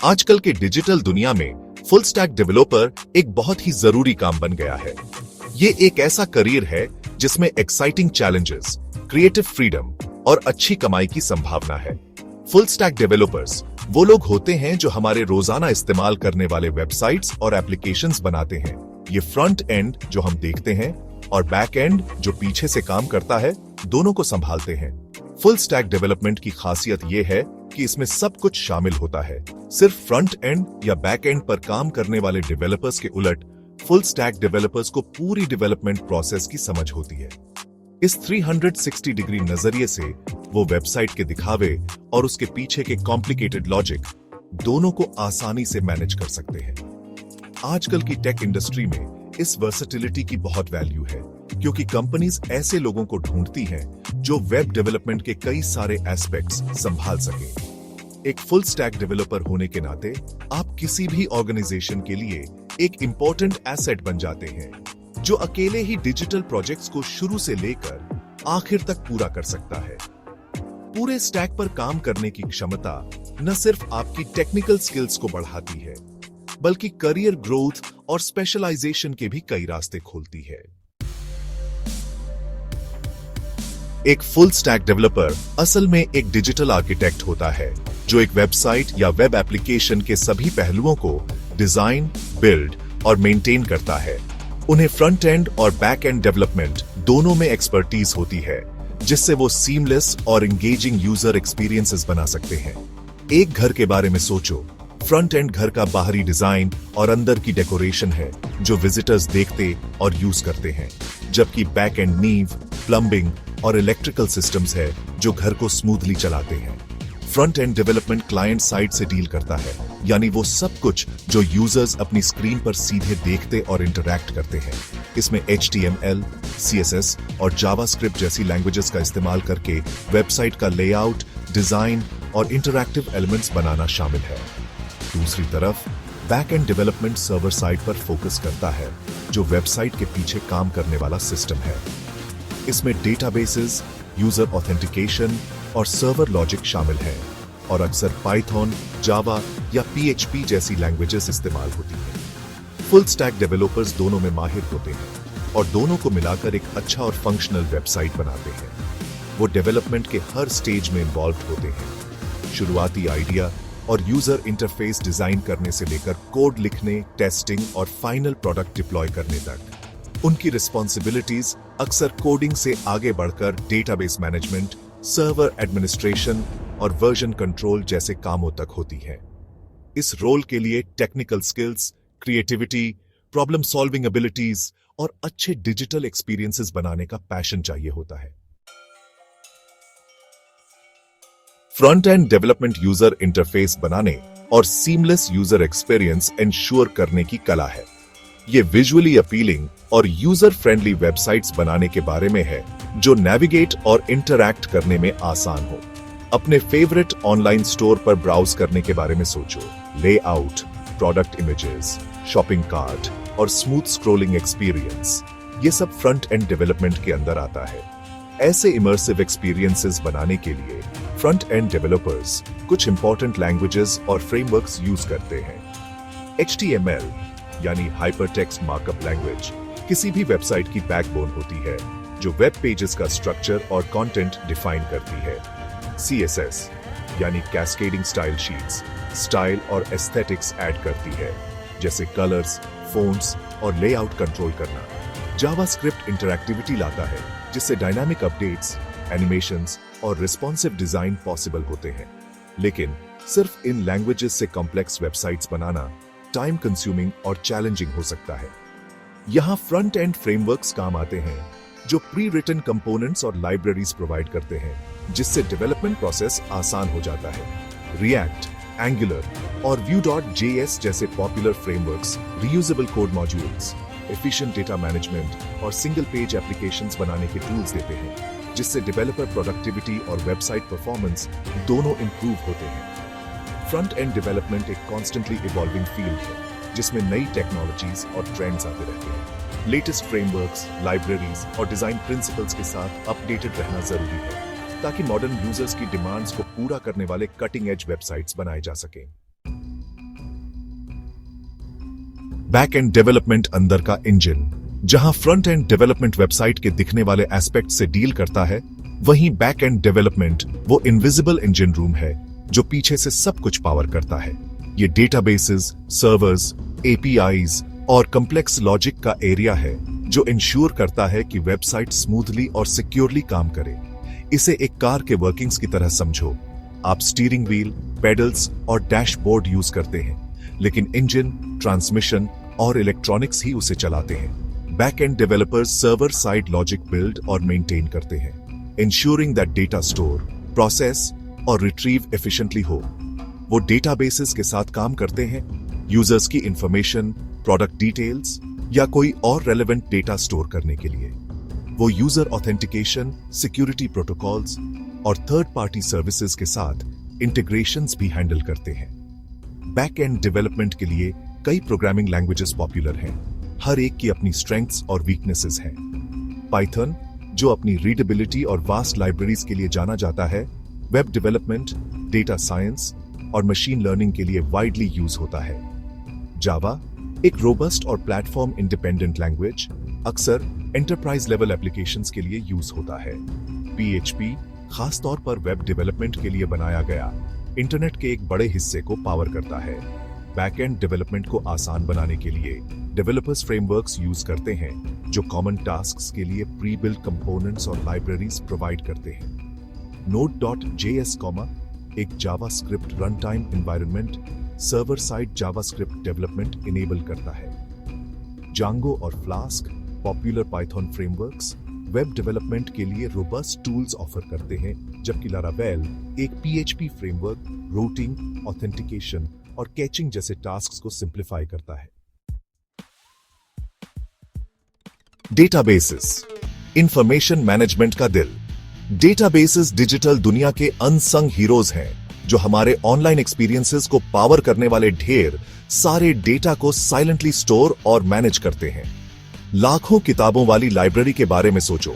आजकल के डिजिटल दुनिया में फुल स्टैक डेवलपर एक बहुत ही जरूरी काम बन गया है। ये एक ऐसा करियर है जिसमें एक्साइटिंग चैलेंजेस, क्रिएटिव फ्रीडम और अच्छी कमाई की संभावना है। फुल स्टैक डेवलपर्स वो लोग होते हैं जो हमारे रोजाना इस्तेमाल करने वाले वेबसाइट्स और एप्लीकेशंस बनाते हैं। ये फ्रंट एंड जो हम देखते हैं और बैक एंड जो पीछे से काम करता है, दोनों को संभालते हैं। फुल स्टैक डेवलपमेंट की खासियत ये है कि इसमें सब कुछ शामिल होता है। सिर्फ फ्रंट एंड या बैक एंड पर काम करने वाले डेवलपर्स के उलट फुल स्टैक डेवलपर्स को पूरी डेवलपमेंट प्रोसेस की समझ होती है। इस 360 डिग्री नजरिए से वो वेबसाइट के दिखावे और उसके पीछे के कॉम्प्लिकेटेड लॉजिक दोनों को आसानी से मैनेज कर सकते हैं। आजकल की टेक इंडस्ट्री में इस वर्सेटिलिटी की बहुत वैल्यू है, क्योंकि कंपनीज ऐसे लोगों को ढूंढती हैं जो वेब डेवलपमेंट के कई सारे एस्पेक्ट्स संभाल सके। एक फुल स्टैक डेवलपर होने के नाते आप किसी भी ऑर्गेनाइजेशन के लिए एक इंपॉर्टेंट एसेट बन जाते हैं, जो अकेले ही डिजिटल प्रोजेक्ट्स को शुरू से लेकर आखिर तक पूरा कर सकता है। पूरे स्टैक पर काम करने की क्षमता न सिर्फ आपकी टेक्निकल स्किल्स को बढ़ाती है, बल्कि करियर ग्रोथ और स्पेशलाइजेशन के भी कई रास्ते खोलती है। एक फुल स्टैक डेवलपर असल में एक डिजिटल आर्किटेक्ट होता है, जो एक वेबसाइट या वेब एप्लीकेशन के सभी पहलुओं को डिजाइन, बिल्ड और मेंटेन करता है। उन्हें फ्रंट एंड और बैक एंड डेवलपमेंट दोनों में एक्सपर्टीज होती है, जिससे वो सीमलेस और एंगेजिंग यूजर एक्सपीरियंसेस बना सकते हैं। एक घर के बारे में सोचो। फ्रंट एंड घर का बाहरी डिजाइन और अंदर की डेकोरेशन है, जो विजिटर्स देखते और यूज करते हैं, जबकि बैक एंड नींव, प्लम्बिंग और इलेक्ट्रिकल सिस्टम्स है, जो घर को स्मूथली चलाते हैं। Front end development client side से डील करता है, यानी वो सब कुछ जो यूजर्स अपनी स्क्रीन पर सीधे देखते और इंटरैक्ट करते हैं। इसमें HTML, CSS और जावास्क्रिप्ट जैसी लैंग्वेजेस का इस्तेमाल करके वेबसाइट का लेआउट, डिजाइन और इंटरैक्टिव एलिमेंट्स बनाना शामिल है। दूसरी तरफ back and development server side पर फोकस करता है, जो वेबसाइट के पीछे काम करने वाला सिस्टम है। इसमें डेटाबेसेस, यूजर ऑथेंटिकेशन और सर्वर लॉजिक शामिल है, और अक्सर पाइथन, जावा या PHP जैसी लैंग्वेजेस इस्तेमाल होती हैं। फुल स्टैक डेवलपर्स दोनों में माहिर होते हैं और दोनों को मिलाकर एक अच्छा और फंक्शनल वेबसाइट बनाते हैं। वो डेवलपमेंट के हर स्टेज में इन्वॉल्व होते हैं, शुरुआती आइडिया और यूजर इंटरफेस डिजाइन करने से लेकर कोड लिखने, टेस्टिंग और फाइनल प्रोडक्ट डिप्लॉय करने तक। उनकी रिस्पॉन्सिबिलिटीज अक्सर कोडिंग से आगे बढ़कर डेटाबेस मैनेजमेंट, सर्वर एडमिनिस्ट्रेशन और वर्जन कंट्रोल जैसे कामों तक होती है। इस रोल के लिए technical skills, creativity, problem solving abilities और अच्छे डिजिटल एक्सपीरियंसेस बनाने का पैशन चाहिए होता है। Front end development user interface बनाने और सीमलेस यूजर एक्सपीरियंस इंश्योर करने की कला है। ये विजुअली अपीलिंग और यूजर फ्रेंडली वेबसाइट्स बनाने के बारे में है, जो नेविगेट और इंटरैक्ट करने में आसान हो। अपने फेवरेट ऑनलाइन स्टोर पर ब्राउज करने के बारे में सोचो। Layout, product images, shopping cart और स्मूथ स्क्रॉलिंग एक्सपीरियंस, ये सब फ्रंट एंड डेवलपमेंट के अंदर आता है। ऐसे इमर्सिव एक्सपीरियंसेस बनाने के लिए फ्रंट एंड डेवलपर्स कुछ इंपॉर्टेंट लैंग्वेजेस और फ्रेमवर्क्स यूज करते हैं। HTML यानी हाइपरटेक्स्ट मार्कअप लैंग्वेज किसी भी वेबसाइट की बैकबोन होती है, जो वेब पेजेस का स्ट्रक्चर और कंटेंट डिफाइन करती है। CSS यानी कैस्केडिंग स्टाइल शीट्स स्टाइल और एस्थेटिक्स ऐड करती है, जैसे कलर्स, फोंट्स और लेआउट कंट्रोल करना। जावास्क्रिप्ट इंटरैक्टिविटी लाता है, जिससे डायनामिक अपडेट्स, एनिमेशंस और रिस्पॉन्सिव डिजाइन पॉसिबल होते हैं। लेकिन सिर्फ इन लैंग्वेजेस से कॉम्प्लेक्स वेबसाइट्स बनाना टाइम कंज्यूमिंग और चैलेंजिंग हो सकता है। यहां फ्रंट एंड फ्रेमवर्क्स काम आते हैं, जो प्री रिटन कंपोनेंट्स और लाइब्रेरीज प्रोवाइड करते हैं, जिससे डेवलपमेंट प्रोसेस आसान हो जाता है। रिएक्ट, एंगुलर और Vue.js जैसे popular frameworks reusable code modules, efficient data management और सिंगल पेज एप्लीकेशंस बनाने के टूल्स देते हैं, जिससे डेवलपर प्रोडक्टिविटी और वेबसाइट परफॉर्मेंस दोनों इंप्रूव होते हैं। फ्रंट एंड डेवलपमेंट एक कॉन्स्टेंटली इवॉल्विंग फील्ड है, जिसमें नई टेक्नोलॉजीज और ट्रेंड्स आते रहते हैं। लेटेस्ट फ्रेमवर्क्स, लाइब्रेरीज और डिजाइन प्रिंसिपल्स के साथ अपडेटेड रहना जरूरी है, ताकि मॉडर्न यूजर्स की डिमांड्स को पूरा करने वाले कटिंग एज वेबसाइट्स बनाए जा सकें। बैक एंड डेवलपमेंट अंदर का इंजन, जहां फ्रंट एंड डेवलपमेंट वेबसाइट के दिखने वाले एस्पेक्ट से डील करता है, वहीं बैक एंड डेवलपमेंट वो इनविजिबल इंजन रूम है जो पीछे से सब कुछ पावर करता है। ये डेटाबेसेस, सर्वर्स, एपीआईज और कॉम्प्लेक्स लॉजिक का एरिया है जो इंश्योर करता है कि वेबसाइट स्मूथली और सिक्योरली काम करे। इसे एक कार के वर्किंग्स की तरह समझो। आप स्टीयरिंग व्हील, पेडल्स और डैशबोर्ड यूज करते हैं, लेकिन इंजन, ट्रांसमिशन और इलेक्ट्रॉनिक्स ही उसे चलाते हैं। Back and developers server side logic build और मेंटेन करते हैं, ensuring that data store, process और रिट्रीव एफिशिएंटली हो। वो डेटाबेसेस के साथ काम करते हैं, यूजर्स की इंफॉर्मेशन, प्रोडक्ट डिटेल्स या कोई और रेलेवेंट डेटा स्टोर करने के लिए। वो यूजर ऑथेंटिकेशन, सिक्योरिटी प्रोटोकॉल्स और थर्ड पार्टी सर्विसेज के साथ इंटीग्रेशंस भी हैंडल करते हैं। बैक एंड डेवलपमेंट के लिए कई प्रोग्रामिंग लैंग्वेजेस पॉपुलर हैं। हर एक की अपनी स्ट्रेंथ्स और वीकनेसेस हैं। पाइथन, जो अपनी रीडेबिलिटी और वास्ट लाइब्रेरीज के लिए जाना जाता है, वेब डेवलपमेंट, डेटा साइंस और मशीन लर्निंग के लिए वाइडली यूज होता है। जावा, एक रोबस्ट और प्लेटफॉर्म इंडिपेंडेंट लैंग्वेज, अक्सर एंटरप्राइज लेवल एप्लीकेशंस के लिए यूज होता है। पीएचपी, खासतौर पर वेब डेवलपमेंट के लिए बनाया गया, इंटरनेट के एक बड़े हिस्से को पावर करता है। बैक एंड डेवलपमेंट को आसान बनाने के लिए डेवलपर्स फ्रेमवर्क्स यूज करते हैं जो कॉमन टास्क्स के लिए प्री बिल्ट कंपोनेंट्स और लाइब्रेरीज प्रोवाइड करते हैं। Node.js, एक JavaScript run time environment, server side JavaScript development enable करता है। Django और flask, popular Python frameworks, web development के लिए रोबस्ट टूल्स ऑफर करते हैं, जबकि लारावेल, एक पीएचपी फ्रेमवर्क, रूटिंग, ऑथेंटिकेशन और कैचिंग जैसे टास्क्स को सिंप्लीफाई करता है। डेटाबेसेस, इंफॉर्मेशन मैनेजमेंट का दिल। डेटाबेसेस डिजिटल दुनिया के अनसंग हीरोज हैं जो हमारे ऑनलाइन एक्सपीरियंसेस को पावर करने वाले ढेर सारे डेटा को साइलेंटली स्टोर और मैनेज करते हैं। लाखों किताबों वाली लाइब्रेरी के बारे में सोचो।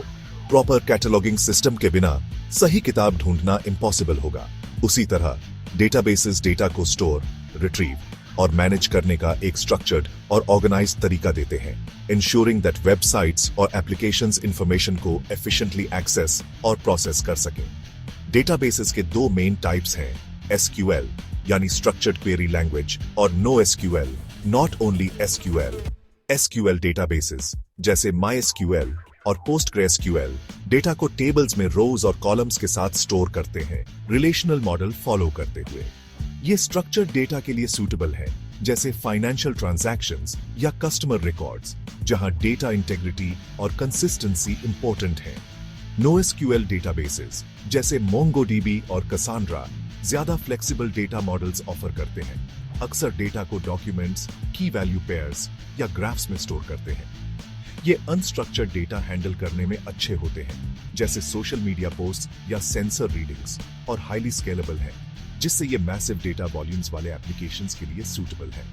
प्रॉपर कैटलॉगिंग सिस्टम के बिना सही किताब ढूंढना इम्पॉसिबल होगा। उसी तरह डेटाबेसेस डेटा को स्टोर, रिट्रीव और मैनेज करने का एक स्ट्रक्चर्ड और ऑर्गेनाइज्ड तरीका देते हैं, इंश्योरिंग दैट वेबसाइट्स और एप्लीकेशंस इंफॉर्मेशन को एफिशिएंटली एक्सेस और प्रोसेस कर सकें। डेटाबेसेस के दो मेन टाइप्स हैं, एसक्यूएल यानी स्ट्रक्चर्ड क्वेरी लैंग्वेज और no SQL, not only SQL. SQL databases जैसे MySQL और PostgreSQL डेटा को टेबल्स में रोज और कॉलम्स के साथ स्टोर करते हैं, रिलेशनल मॉडल फॉलो करते हुए। ये स्ट्रक्चर्ड डेटा के लिए सूटेबल है, जैसे फाइनेंशियल ट्रांजैक्शंस या कस्टमर रिकॉर्ड्स, जहां डेटा इंटेग्रिटी और कंसिस्टेंसी इंपॉर्टेंट है। NoSQL डेटाबेसेस जैसे MongoDB और Cassandra ज्यादा फ्लेक्सिबल डेटा मॉडल्स ऑफर करते हैं, अक्सर डेटा को डॉक्यूमेंट्स, की वैल्यू पेयर्स या ग्राफ्स में स्टोर करते हैं। ये अनस्ट्रक्चर्ड डेटा हैंडल करने में अच्छे होते हैं, जैसे सोशल मीडिया पोस्ट या सेंसर रीडिंग्स, और हाईली स्केलेबल है, जिससे ये मैसिव डेटा वॉल्यूम्स वाले एप्लीकेशंस के लिए सूटेबल है।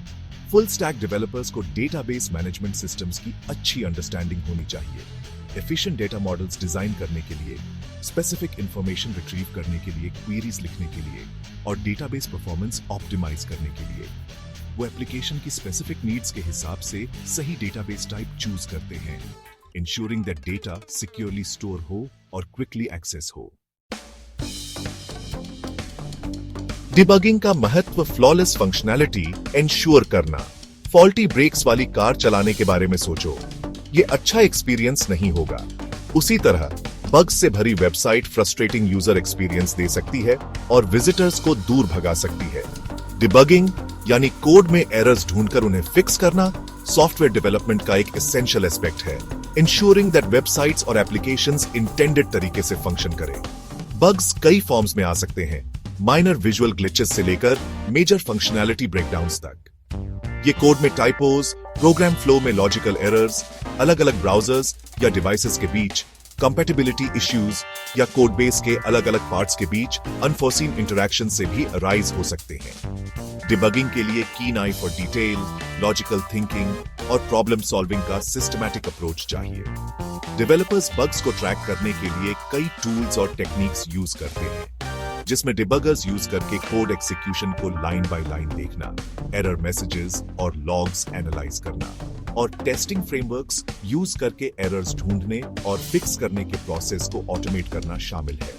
फुल स्टैक डेवलपर्स को डेटाबेस मैनेजमेंट सिस्टम्स की अच्छी अंडरस्टैंडिंग होनी चाहिए। एफिशिएंट डेटा मॉडल्स डिजाइन करने के लिए, स्पेसिफिक इंफॉर्मेशन रिट्रीव करने के लिए, क्वेरीज लिखने के लिए और डेटाबेस परफॉर्मेंस ऑप्टिमाइज करने के लिए। वो एप्लीकेशन की स्पेसिफिक नीड्स के हिसाब से सही डेटाबेस टाइप चूज करते हैं, ensuring that data securely store हो और क्विकली एक्सेस हो। डिबगिंग का महत्व, फ्लॉलेस फंक्शनैलिटी इंश्योर करना। फॉल्टी ब्रेक्स वाली कार चलाने के बारे में सोचो, ये अच्छा एक्सपीरियंस नहीं होगा। उसी तरह बग्स से भरी वेबसाइट फ्रस्ट्रेटिंग यूजर एक्सपीरियंस दे सकती है और विजिटर्स को दूर भगा सकती है। डिबगिंग यानी कोड में एरर्स ढूंढकर उन्हें फिक्स करना सॉफ्टवेयर डेवलपमेंट का एक एसेंशियल एस्पेक्ट है, इंश्योरिंग दैट वेबसाइट्स और एप्लीकेशंस इंटेंडेड तरीके से फंक्शन करें। बग्स कई फॉर्म्स में आ सकते हैं, माइनर विजुअल ग्लिचेस से लेकर मेजर फंक्शनैलिटी ब्रेकडाउन्स तक। ये कोड में टाइपोज, प्रोग्राम फ्लो में लॉजिकल एरर्स, अलग अलग ब्राउजर्स या डिवाइसेस के बीच कंपैटिबिलिटी इश्यूज या कोड बेस के अलग अलग पार्ट्स के बीच अनफोर्सीन इंटरैक्शन से भी अराइज हो सकते हैं। डिबगिंग के लिए कीन I for detail, logical thinking और प्रॉब्लम सॉल्विंग का सिस्टमैटिक अप्रोच चाहिए। डेवलपर्स बग्स को ट्रैक करने के लिए कई टूल्स और टेक्निक्स यूज करते हैं, जिसमें डिबगर्स यूज करके कोड एग्जीक्यूशन को लाइन बाय लाइन देखना, एरर मैसेजेस और लॉग्स एनालाइज करना, और टेस्टिंग फ्रेमवर्क्स यूज करके एरर्स ढूंढने और फिक्स करने के प्रोसेस को ऑटोमेट करना शामिल है।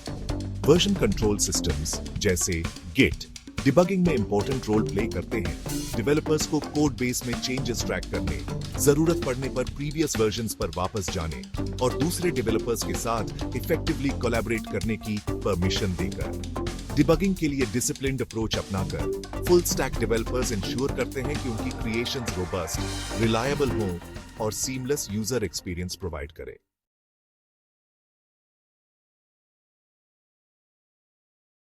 वर्जन कंट्रोल सिस्टम्स जैसे गिट डिबगिंग में इंपॉर्टेंट रोल प्ले करते हैं। डेवलपर्स को कोड बेस में चेंजेस ट्रैक करने, जरूरत पड़ने पर प्रीवियस वर्जन्स पर वापस जाने और दूसरे डेवलपर्स के साथ इफेक्टिवली कोलैबोरेट करने की परमिशन देकर डिबगिंग के लिए डिसिप्लिन्ड अप्रोच अपनाकर फुल स्टैक डेवलपर्स इंश्योर करते हैं कि उनकी क्रिएशंस रोबस्ट, रिलायबल हों और सीमलेस यूजर एक्सपीरियंस प्रोवाइड करें।